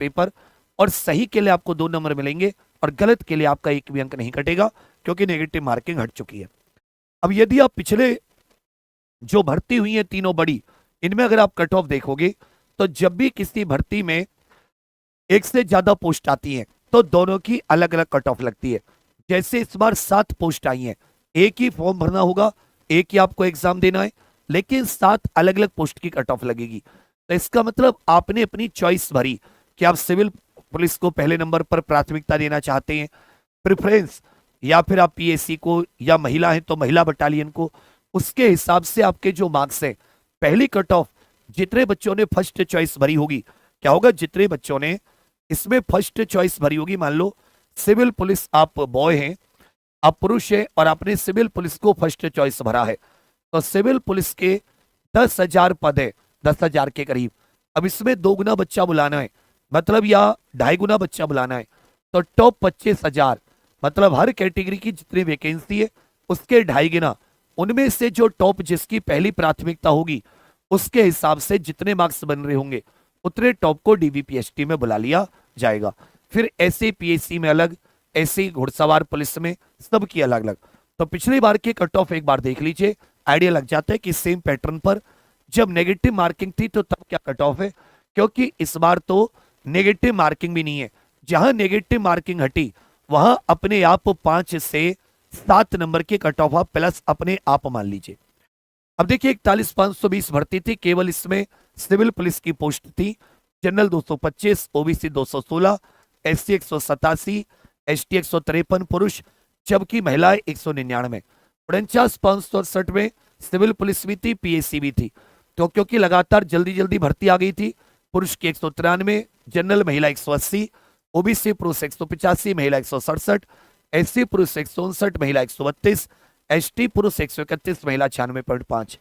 Paper, और सही के लिए आपको 2 नंबर मिलेंगे और गलत के लिए आपका 1 भी अंक नहीं कटेगा, क्योंकि नेगेटिव मार्किंग हट चुकी है। अब यदि आप पिछले जो भर्ती हुई है तीनों बड़ी, इनमें अगर आप कट ऑफ देखोगे तो जब भी किसी भर्ती में एक से ज्यादा पोस्ट आती है तो दोनों की अलग अलग कट ऑफ लगती है। जैसे इस बार 7 पोस्ट आई हैं, एक ही फॉर्म भरना होगा, एक ही आपको एग्जाम देना है, लेकिन 7 अलग अलग पोस्ट की कट ऑफ लगेगी। तो इसका मतलब आपने अपनी चॉइस भरी कि आप सिविल पुलिस को पहले नंबर पर प्राथमिकता देना चाहते हैं, प्रेफरेंस, या फिर आप पीएससी को, या महिला है तो महिला बटालियन को। उसके हिसाब से आपके जो मार्क्स हैं, पहली कट ऑफ जितने बच्चों ने फर्स्ट चॉइस भरी होगी, क्या होगा, जितने बच्चों ने इसमें फर्स्ट चॉइस भरी होगी, मान लो सिविल पुलिस आप बॉय हैं, आप पुरुष हैं और आपने सिविल पुलिस को फर्स्ट चॉइस भरा है, तो सिविल पुलिस के 10,000 पद है, 10,000 के करीब। अब इसमें 2 गुना बच्चा बुलाना है, मतलब या 2.5 गुना बच्चा बुलाना है, तो टॉप 25,000, मतलब हर कैटेगरी की जितनी वैकेंसी है उसके 2.5 गुना, उनमें से जो टॉप जिसकी पहली प्राथमिकता होगी उसके हिसाब से जितने मार्क्स बन रहे होंगे उतने टॉप को डीवीपीएसटी में बुला लिया जाएगा। फिर ऐसे पीएससी में अलग, ऐसे घुड़सवार पुलिस में, सबकी अलग अलग। तो पिछली बार की कट ऑफ एक बार देख लीजिए, आइडिया लग जाता है कि सेम पैटर्न पर जब नेगेटिव मार्किंग थी तो तब क्या कट ऑफ है, क्योंकि इस बार तो नेगेटिव मार्किंग भी नहीं है। जहां नेगेटिव मार्किंग हटी वहां अपने आप 5 से 7 नंबर की कट ऑफ प्लस अपने आप मान लीजिए। अब देखिए 41,520 भर्ती थी, केवल इसमें सिविल पुलिस की पोस्ट थी। जनरल 225, ओबीसी 216, एससी 187, एसटी 153 पुरुष, जबकि महिलाएं 199। 49,568 में सिविल पुलिस भी थी, पीएससी भी थी। तो क्योंकि लगातार जल्दी जल्दी भर्ती आ गई थी, पुरुष की 193, जनरल महिला 180, ओबीसी पुरुष 185, महिला 167, एससी पुरुष 159, महिला 132, एसटी पुरुष 131, महिला 96.5,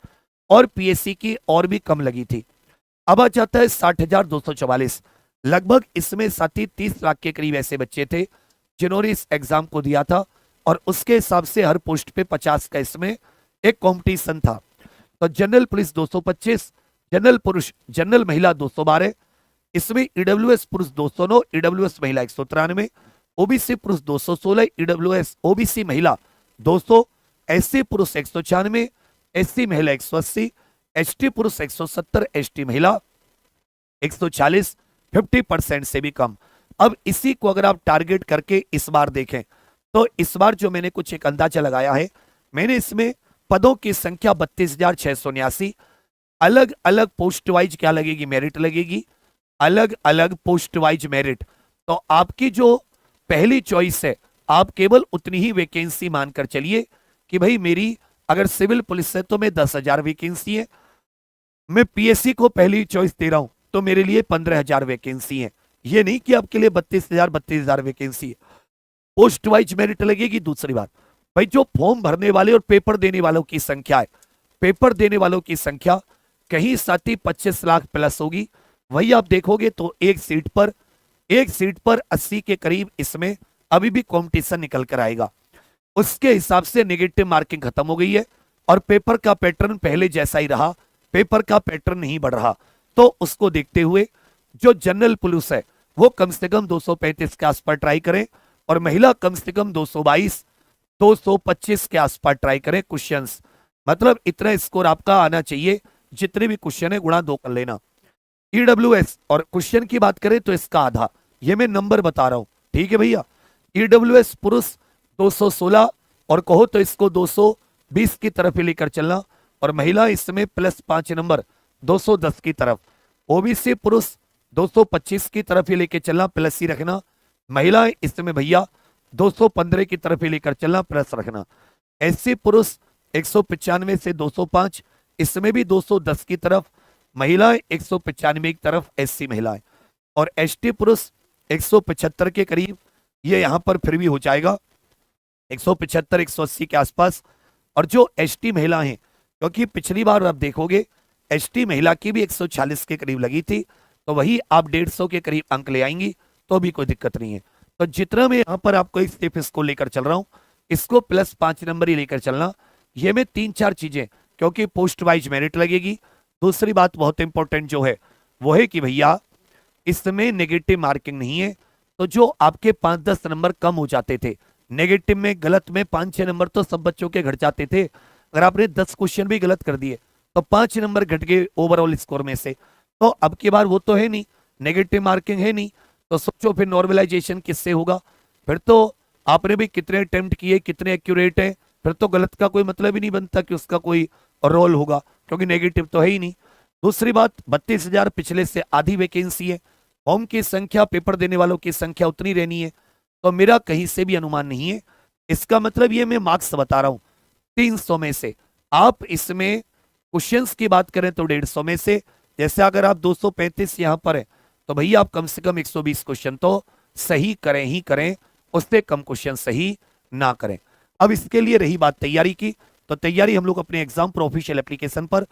और पीएससी की और भी कम लगी थी। अब आ जाता है 60,244, लगभग इसमें साथ ही 30 लाख के करीब ऐसे बच्चे थे जिन्होंने इस एग्जाम को दिया था, और उसके हिसाब से हर पोस्ट पे 50 का इसमें एक कंपटीशन था। तो जनरल पुलिस 225, जनरल पुरुष, जनरल महिला 212, इसमें ईडब्ल्यूएस पुरुष 209, ईडब्ल्यूएस महिला 193, ओबीसी पुरुष 216, ईडब्ल्यूएस ओबीसी महिला 200, एससी पुरुष 196, एससी महिला 180, एसटी पुरुष 170, एसटी महिला 140, 50% से भी कम। अब इसी को अगर आप टारगेट करके इस बार देखें तो इस बार जो मैंने कुछ एक अंदाजा लगाया है, मैंने इसमें पदों की संख्या 32,679, अलग अलग पोस्ट वाइज क्या लगेगी, मेरिट लगेगी, अलग अलग पोस्ट वाइज मेरिट। तो आपकी जो पहली चॉइस है, आप केवल उतनी ही वैकेंसी मानकर चलिए कि भाई मेरी अगर सिविल पुलिस है तो मैं 10,000 वैकेंसी है, मैं पीएससी को पहली चॉइस दे रहा हूं तो मेरे लिए 15,000 वैकेंसी है। ये नहीं कि आपके लिए 32,000 वैकेंसी है, पोस्ट वाइज मेरिट लगेगी। दूसरी बात भाई, जो फॉर्म भरने वाले और पेपर देने वालों की संख्या है, पेपर देने वालों की संख्या कहीं साथ ही 25 लाख प्लस होगी। वही आप देखोगे तो एक सीट पर 80 के करीब इसमें अभी भी कंपटीशन निकल कर आएगा। उसके हिसाब से नेगेटिव मार्किंग खत्म हो गई है और पेपर का पैटर्न पहले जैसा ही रहा, पेपर का पैटर्न नहीं बढ़ रहा। तो उसको देखते हुए जो जनरल पुलिस है वो कम से कम 235 के आसपास ट्राई करें, और महिला कम से कम 222, 225 के आसपास ट्राई करें क्वेश्चंस, मतलब इतना स्कोर आपका आना चाहिए, जितने भी क्वेश्चन है गुणा 2 कर लेना। ईडब्ल्यूएस और क्वेश्चन की बात करें तो इसका आधा, ये मैं नंबर बता रहा हूं, ठीक है भैया। ईडब्ल्यूएस पुरुष 216, और कहो तो इसको 220 की तरफ ही लेकर चलना, और महिला इसमें +5 नंबर 210 की तरफ। ओबीसी पुरुष 225 की तरफ ही लेकर चलना, प्लस ही रखना। महिला इसमें भैया 215 की तरफ ही लेकर चलना, प्लस रखना। एससी पुरुष 195 से 205, इसमें भी 210 की तरफ, महिलाएं 195 की तरफ, एससी महिलाएं। और एसटी पुरुष 175 के करीब, ये यहां पर फिर भी हो जाएगा 175, 180 के आसपास। और जो एसटी महिला हैं, क्योंकि पिछली बार आप देखोगे एसटी महिला की भी 140 के करीब लगी थी, तो वही आप 150 के करीब अंक ले आएंगी तो भी कोई दिक्कत नहीं है। तो जितना मैं यहां पर आपको इस स्टेप इसको लेकर चल रहा हूं, इसको +5 नंबर ही लेकर चलना। ये में 3-4 चीजें, क्योंकि पोस्ट वाइज मेरिट लगेगी। दूसरी बात बहुत इंपॉर्टेंट जो है वो है कि भैया इसमें नेगेटिव मार्किंग नहीं है। तो जो आपके 5-10 नंबर कम हो जाते थे नेगेटिव में, गलत में 5-6 नंबर तो सब बच्चों के घट जाते थे। अगर आपने 10 क्वेश्चन भी गलत कर दिए तो 5 नंबर घट गए ओवरऑल स्कोर में से। तो अब की बार वो तो है नहीं, नेगेटिव मार्किंग है नहीं, तो सोचो फिर नॉर्मलाइजेशन किससे होगा? फिर तो आपने भी कितने अटेम्प्ट किए, कितने एक्यूरेट है, फिर तो गलत का कोई मतलब ही नहीं बनता कि उसका कोई रोल होगा, क्योंकि नेगेटिव तो है ही नहीं। दूसरी बात, 32,000 पिछले से आधी वैकेंसी है, फॉर्म की संख्या, पेपर देने वालों की संख्या उतनी रहनी है, तो मेरा कहीं से भी अनुमान नहीं है। इसका मतलब ये मैं मार्क्स बता रहा हूं 300 में से। आप इसमें क्वेश्चंस की बात करें तो 150 में से, जैसे अगर आप 235 यहां पर है तो भैया आप कम से कम 120 क्वेश्चन तो सही करें ही करें, उससे कम क्वेश्चन सही ना करें। अब इसके लिए रही बात तैयारी की, तो तैयारी हम लोग अपने एग्जाम पर ऑफिशियल एप्लीकेशन पर